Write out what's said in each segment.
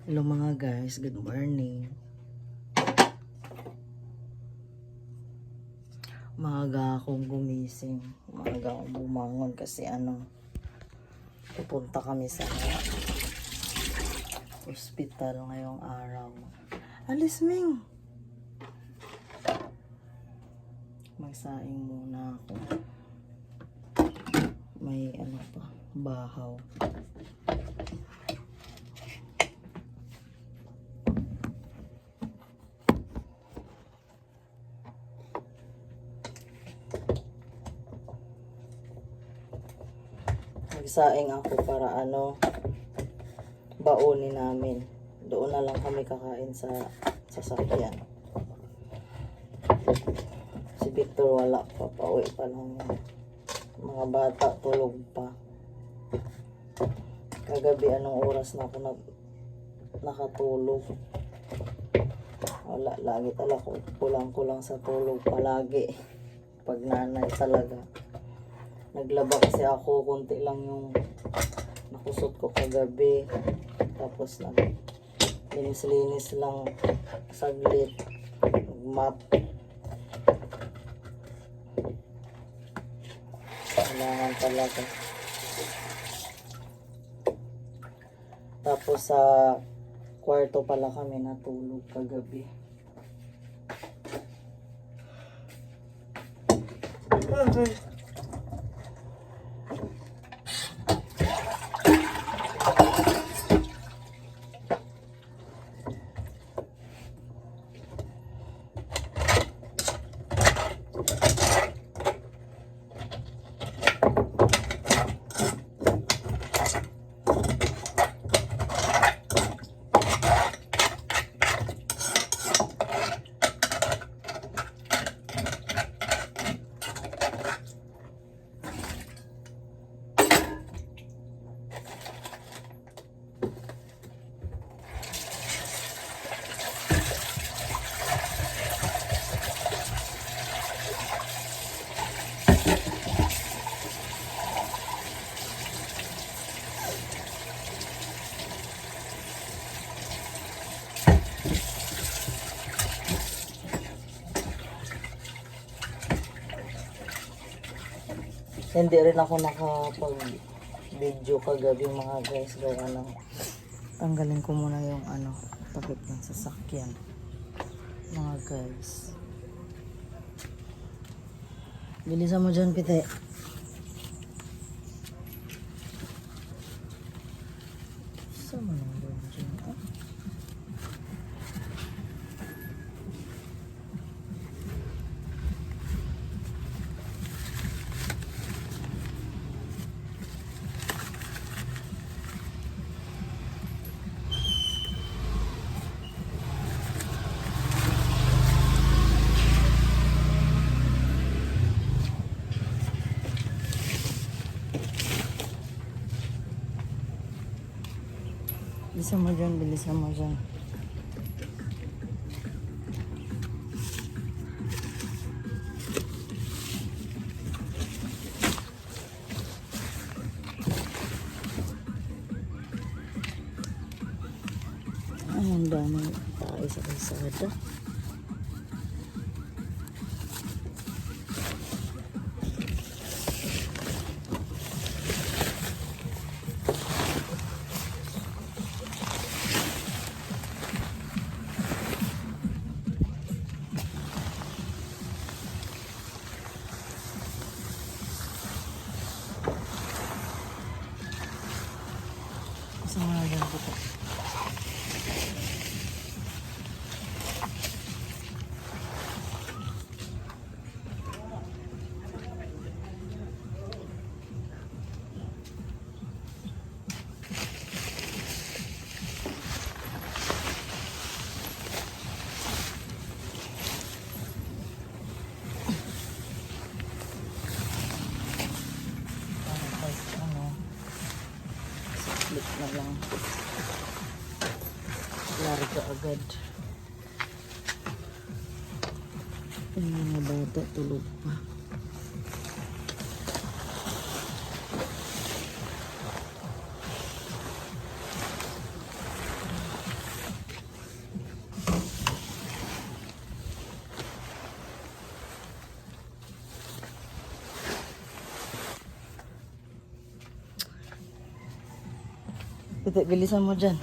Hello mga guys, good morning. Maaga akong gumising. Maaga akong bumangon kasi pupunta kami sa hospital ngayong araw. Alis Ming! Magsaing muna ako. May bahaw. Magsaing ako para baunin namin. Doon na lang kami kakain sa sasakyan. Si Victor wala pa, pauwi pa lang yan. Mga bata tulog pa. Kagabi anong oras na ako nakatulog. Wala, lagi talaga kulang sa tulog palagi. Pag nanay talaga. Naglaba kasi ako, konti lang yung nakusot ko kagabi. Tapos linis-linis lang saglit. Map. Kailangan talaga. Tapos sa kwarto pala kami natulog kagabi. Hindi rin ako nakapag-video kagabi mga guys. Gawa ng tanggalin ko muna yung takip ng sasakyan. Mga guys. Bilisan mo dyan, Pite. Saan mo naman doon dyan? Bilisan mo dyan, bilisan mo dyan. Ay, ang daming tayo sa kalsada. Sa mga dyan po po. Saglit na lang. Larga agad. Yung mga bata tulog pa. Bilisan mo dyan.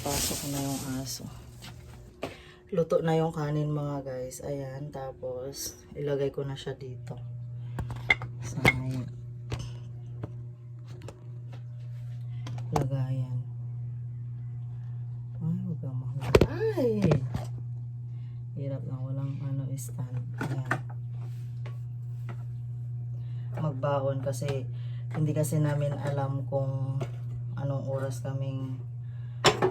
Pasok na yung aso. Luto na yung kanin mga guys. Ayan, tapos ilagay ko na siya dito. Sa may lagayan. Ay, huwag kang mahulog. Ay! Hirap na walang stand. Ayan. Magbaon kasi hindi kasi namin alam kung anong oras kaming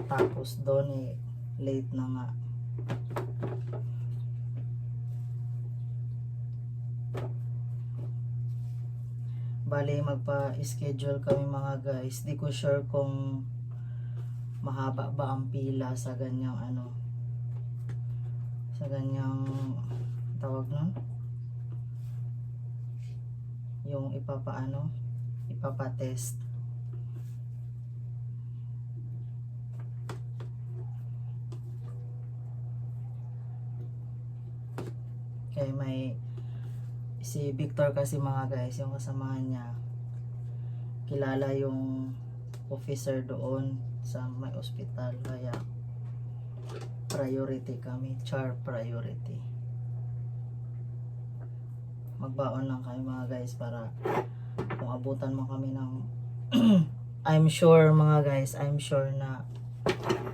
tapos doon late na nga. Bali magpa-schedule kami mga guys. Di ko sure kung mahaba ba ang pila sa ganyang sa ganyang tawag nun, yung ipapa-test. Kaya may si Victor kasi mga guys, yung kasamahan niya, kilala yung officer doon sa may ospital, kaya priority kami, char priority. Magbaon lang kayo mga guys para kung abutan mo kami ng I'm sure mga guys, I'm sure na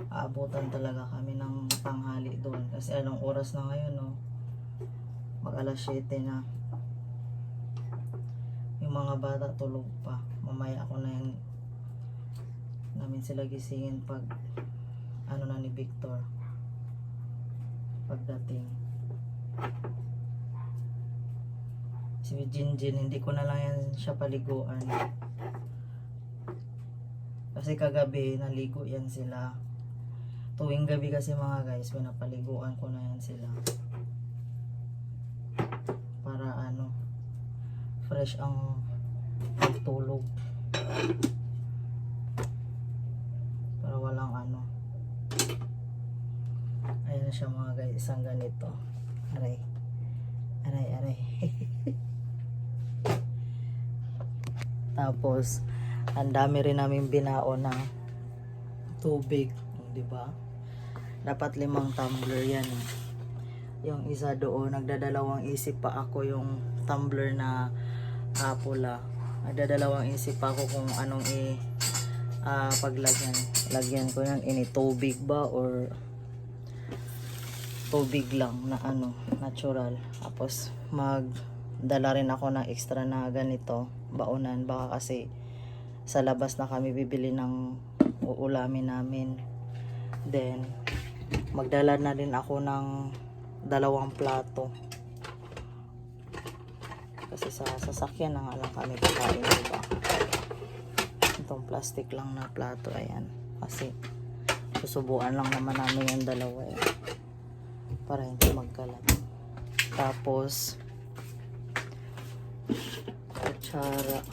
aabutan talaga kami ng tanghali doon kasi anong oras na ngayon, no? Mag alas 7 na. Yung mga bata tulog pa. Mamaya ako na yung namin sila gisingin pag na ni Victor pagdating. Si Jinjin, hindi ko na lang yan siya paliguan kasi kagabi naligo yan sila. Tuwing gabi kasi mga guys, pinapaliguan ko na yan sila para fresh ang pagtulog, para walang ayun na siya mga guys, isang ganito. Aray tapos ang dami rin namin binaon ng tubig, di ba? Dapat 5 tumbler yan. Yung isa doon, nagdadalawang isip pa ako yung tumbler na pula. Nagdadalawang isip pa ako kung anong paglagyan. Lagyan ko yan, tubig ba or tubig lang na natural. Tapos magdala rin ako ng extra na ganito, baonan. Baka kasi sa labas na kami bibili ng uulamin namin. Then magdala na din ako ng 2 plato kasi sa sasakyan na nga lang kami kakain, diba? Itong plastic lang na plato, ayan, kasi susubuan lang naman namin yung 2 para hindi magkalat. Tapos kutsara,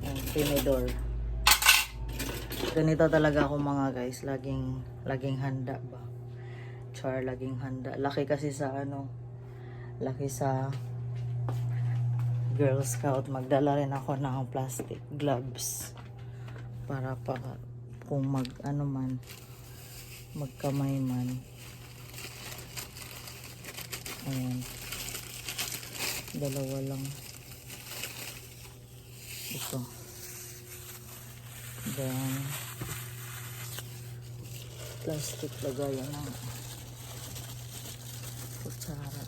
yung tinidor. Ganito talaga ako mga guys, laging handa ba, char, laging handa. Laki kasi sa laki sa Girl Scout, magdala rin ako ng plastic gloves para kung magkamay man. Ayan, 2 lang ito. Then plastic lagayan ng kutsara.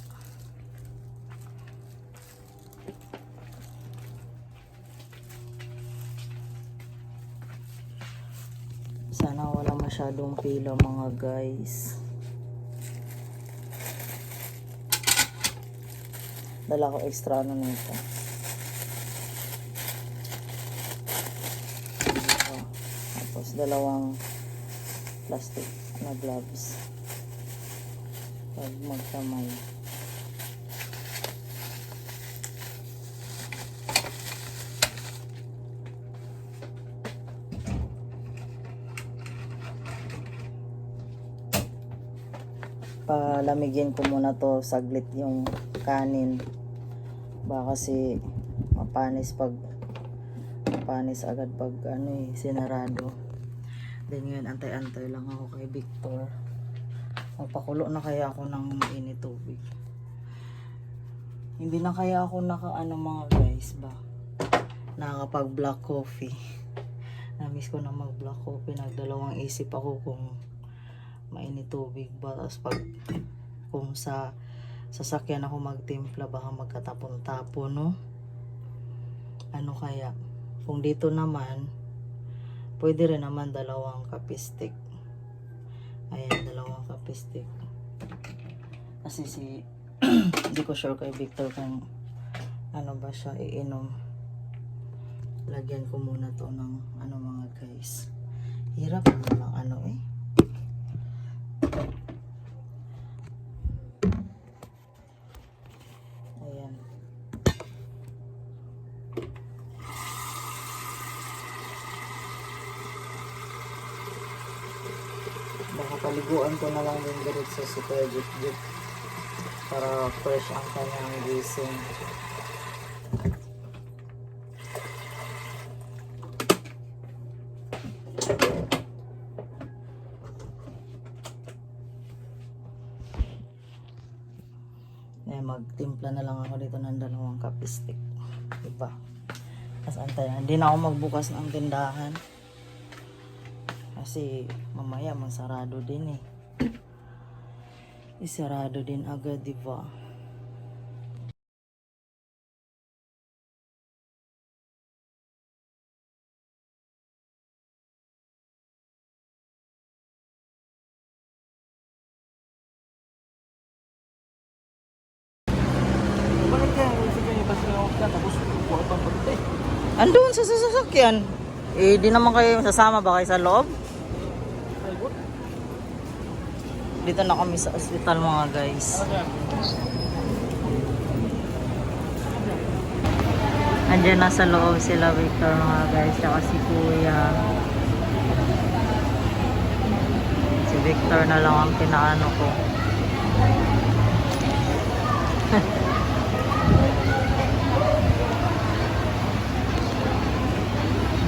Sana wala masyadong pila mga guys. Dala ko extra ano nito. Tapos dalawang plastic na gloves. Pag magkamay. Palamigin ko muna to saglit yung kanin. Baka kasi mapanis agad pag sinarado. Then ngayon antay-antay lang ako kay Victor. Magpakulo na kaya ako ng mainit tubig. Hindi na kaya ako mga guys ba. Nakakapag black coffee. Na-miss ko na mag black coffee. Nagdalawang isip ako kung mainit tubig ba. Tapos kung sa sasakyan ako magtimpla baka magkatapon-tapon, no? Ano kaya? Kung dito naman, pwede rin naman dalawang kapistik. Ayan, dalawang kapistik. Kasi hindi ko sure kay Victor kung ano ba siya iinom. Lagyan ko muna to ng mga guys. Hirap naman Ayan. Baka paliguan ko na lang din diretso si Kuya Jit para fresh ang kanyang gising. Magtimpla na lang ako dito ng dalawang kapistik. Diba? Tapos antayan. Hindi na ako magbukas ng tindahan. Kasi mamaya magsarado din eh. Isarado din agad, diba? Andun sa sasakyan. Eh, di naman kayo sasama ba kayo sa loob? Dito na kami sa ospital mga guys. Andiyan na sa loob sila Victor mga guys. Tsaka si Kuya. Si Victor na lang ang pinaano ko.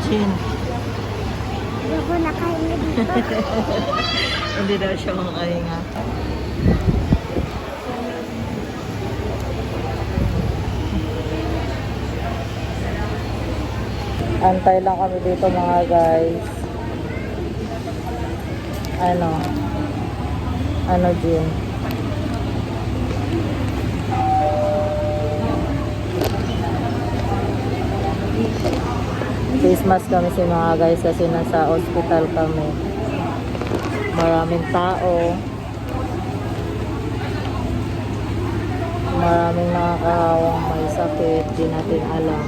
Jin. Hindi ko nakahinga dito. Hindi daw siya makahinga. Antay lang kami dito mga guys. Ano Jin? Christmas kami si mga guys kasi nasa hospital kami. Maraming tao. Maraming nakakahawang may sakit. Di natin alam.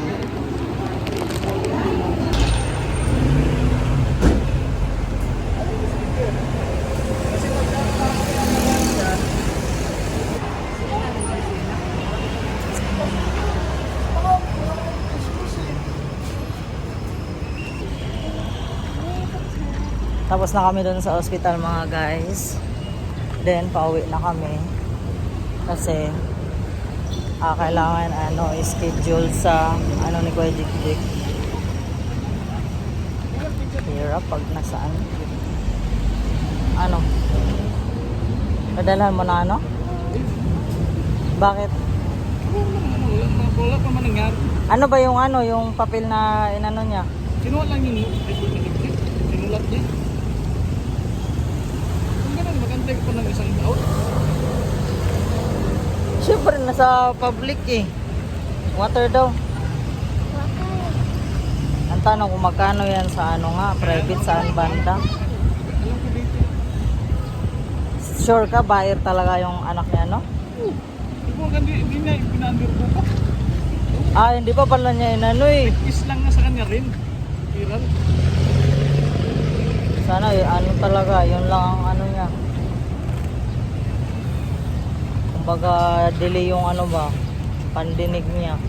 Tapos na kami doon sa hospital mga guys. Then pauwi na kami. Kasi kailangan schedule sa ni Kuya Jik. Hirap pag nasaan. Nadalhan mo na Bakit? Wala pa man nangyari. Ano ba yung papel na inano niya? Kinuha lang yun. Sinulat niya. Kung ganun, magantay ko pa ng isang taon. Siyempre, nasa public eh. Water daw. Ang tanong kung magkano yan sa private saan banda. Alam ko dito. Sure ka, buyer talaga yung anak niya, no? po, hindi niya pina-under po pa. Ah, hindi pa pala niya inano eh. Is lang na sa kanya rin. Viral. Sana ano talaga, yun lang ang ano niya. Kumbaga delay yung ano ba, pandinig niya.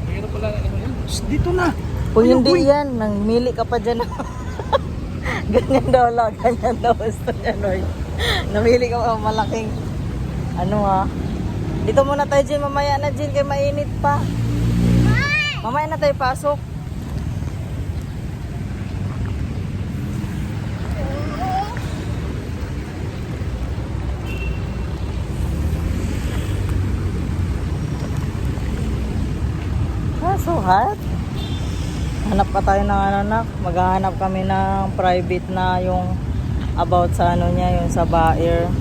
Mayroon pala ano yan. Shh, dito na! Kung hindi yan, nang mili ka pa dyan. Ganyan daw lang, ganyan daw gusto niya, Noy. Namili ka pa malaking, ano ha. Dito muna tayo, Jin, mamaya na, Jin, kay mainit pa. Mamaya na tayo pasok. Ah, so hot. Hanap pa tayo ng ano na, maghahanap kami ng private na yung about sa ano niya, yung sa Baer.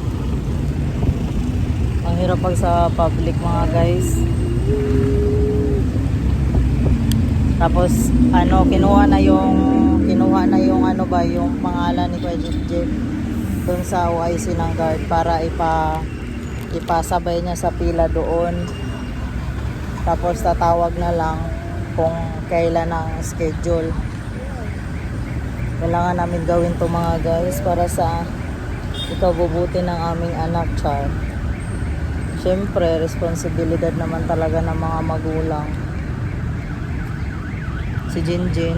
Ang hirap pag sa public mga guys. Tapos ano, kinuha na yung ano ba, yung pangalan ni Kuya Jeep doon sa OIC ng guard para ipasabay niya sa pila doon. Tapos tatawag na lang kung kailan ang schedule. Kailangan namin gawin to mga guys para sa ikabubuti ng aming anak, Char. Siyempre, responsibilidad naman talaga ng mga magulang. Si Jinjin,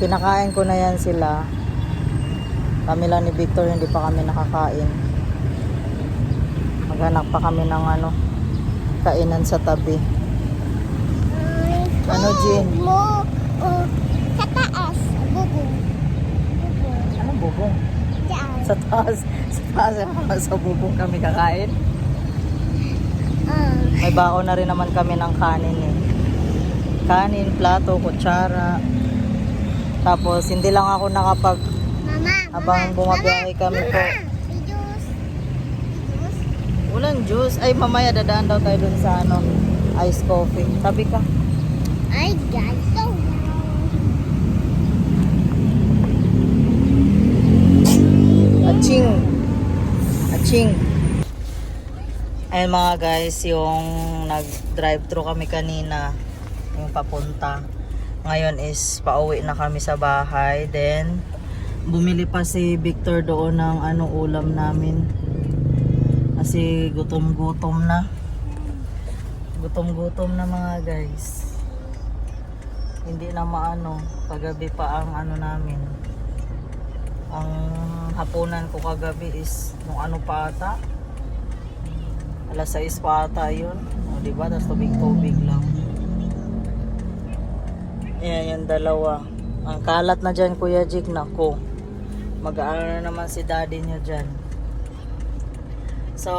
pinakain ko na yan sila. Kami lang ni Victor, hindi pa kami nakakain. Maghanap pa kami ng ano, kainan sa tabi. Ano, Jin? Mo, sa taas, bubong. Bubong. Anong bubong? Diyan. Sa taas. Sa bubong kami kakain. May baon na rin naman kami ng kanin eh. Kanin, plato, kutsara. Tapos hindi lang ako nakapag Mama, habang bumabiyahe kami po. may juice. Juice? Walang juice. Ay, mamaya dadaan daw tayo dun sa ano, iced coffee. Tabi ka. Ay, guys, so Aching. Aching. Ayun mga guys, yung nag-drive-thru kami kanina, yung papunta. Ngayon is pauwi na kami sa bahay. Then, bumili pa si Victor doon ng ano ulam namin. Kasi gutom-gutom na. Gutom-gutom na mga guys. Hindi na maano, kagabi pa ang ano namin. Ang hapunan ko kagabi is nung ano pa ata. Alas 6 pa ata yun. O diba? Tapos tubig-tubig lang. Ayan yung dalawa. Ang kalat na dyan, Kuya Jig. Nako. Mag-aaral na naman si daddy nyo dyan. So,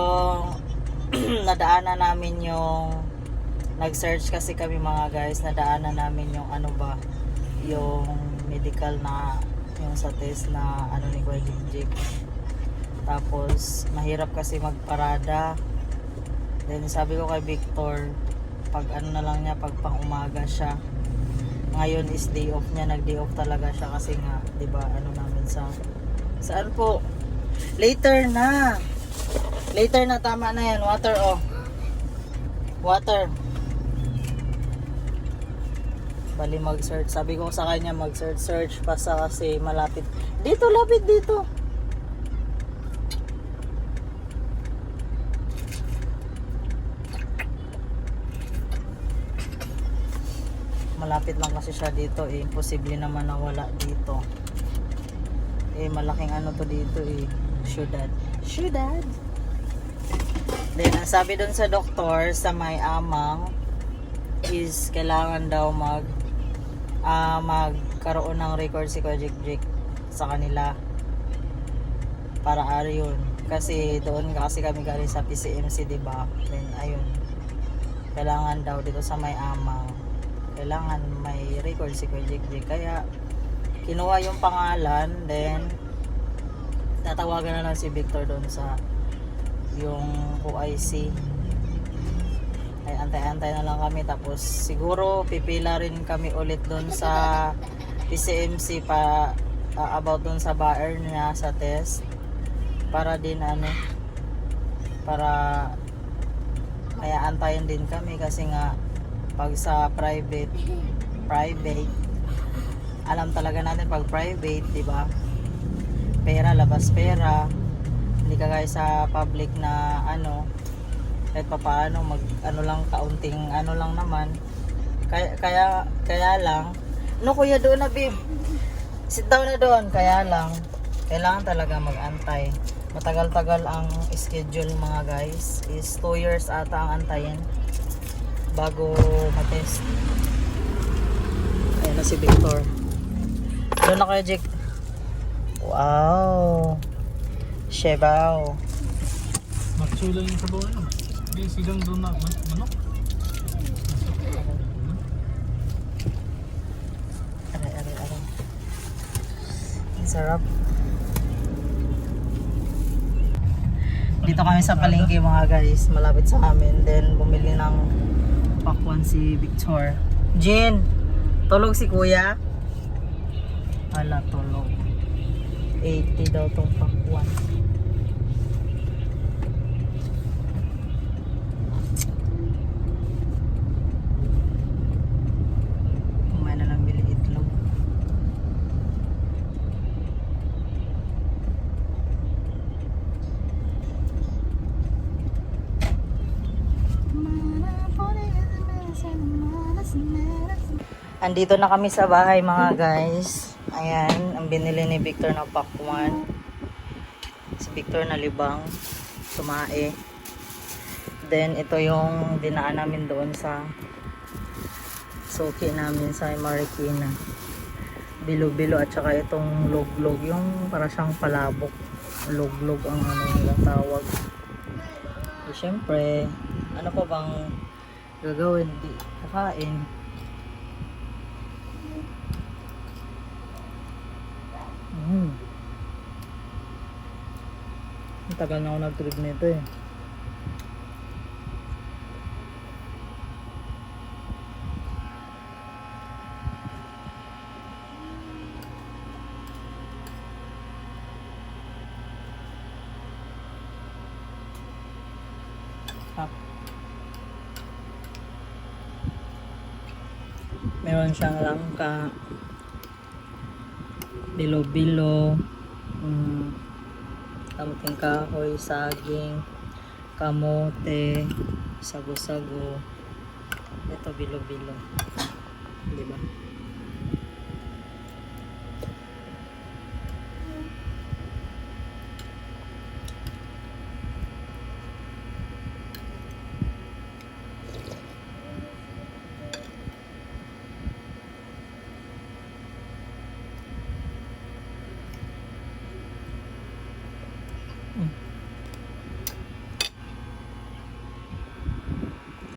nadaanan namin yung nag-search kasi kami mga guys. Nadaanan namin yung ano ba, yung medical na yung sa test na ano ni Kuya Jig. Tapos, mahirap kasi magparada. Then, sabi ko kay Victor, pag ano na lang niya, pag pang umaga siya. Ngayon is day off niya, nag-day off talaga siya kasi nga, 'di ba, ano namin sa saan po? Later na. Later na, tama na 'yan. Water oh. Water. Bali mag-search. Sabi ko sa kanya mag-search pa sa kasi malapit. Dito, lapit dito. Malapit lang kasi siya dito eh. Imposible naman na wala dito. Eh malaking ano to dito eh. Syudad. Syudad. Then ang sabi dun sa doktor sa may amang is kailangan daw magkaroon ng record si Kuya Jig sa kanila. Para yun. Kasi doon kasi kami galing sa PCMC, diba? Then ayun. Kailangan daw dito sa may amang. Kailangan may record si Kuya Jig. Kaya kinuha yung pangalan, then tatawagan na lang si Victor doon sa yung OIC. Ay antay-antay na lang kami, tapos siguro pipila rin kami ulit doon sa PCMC pa about doon sa Baer niya sa test para din ano, para Kaya antayin din kami kasi nga pag sa private, alam talaga natin pag private, di ba? Pera, labas pera. Hindi ka guys sa public na ano, kahit pa paano mag ano lang kaunting ano lang naman. Kaya lang, no kuya doon na babe. Sit down na doon, kaya lang kailangan talaga mag-antay. Matagal-tagal ang schedule mga guys. Is 2 years ata ang antayin bago matest. Ayan na si Victor. Doon na kayo, Jake. Wow. Shebaw. Magsula yung sabaw ano. Hindi, sigang doon na manok. Aray. Ang sarap. Dito kami sa palengke mga guys, malapit sa amin. Then bumili ng pakwan si Victor. Jin, tulog si kuya? Ala, tulog. 80 daw tong pakwan. Kumain na lang bili itlog. Andito na kami sa bahay mga guys. Ayan, ang binili ni Victor na pakwan. Si Victor na libang, sumae. Then ito yung dinaan namin doon sa suki namin sa Marikina. Bilo-bilo at saka itong log-log, yung para siyang palabok. Log-log ang ano nila tawag. So, syempre, ano pa bang gagawin? Di kakain. Ang tagal na ako nag-trip nito eh. Meron siyang langka, bilo-bilo, kamuting kahoy, saging, kamote, sago-sago. Ito bilo-bilo. Diba?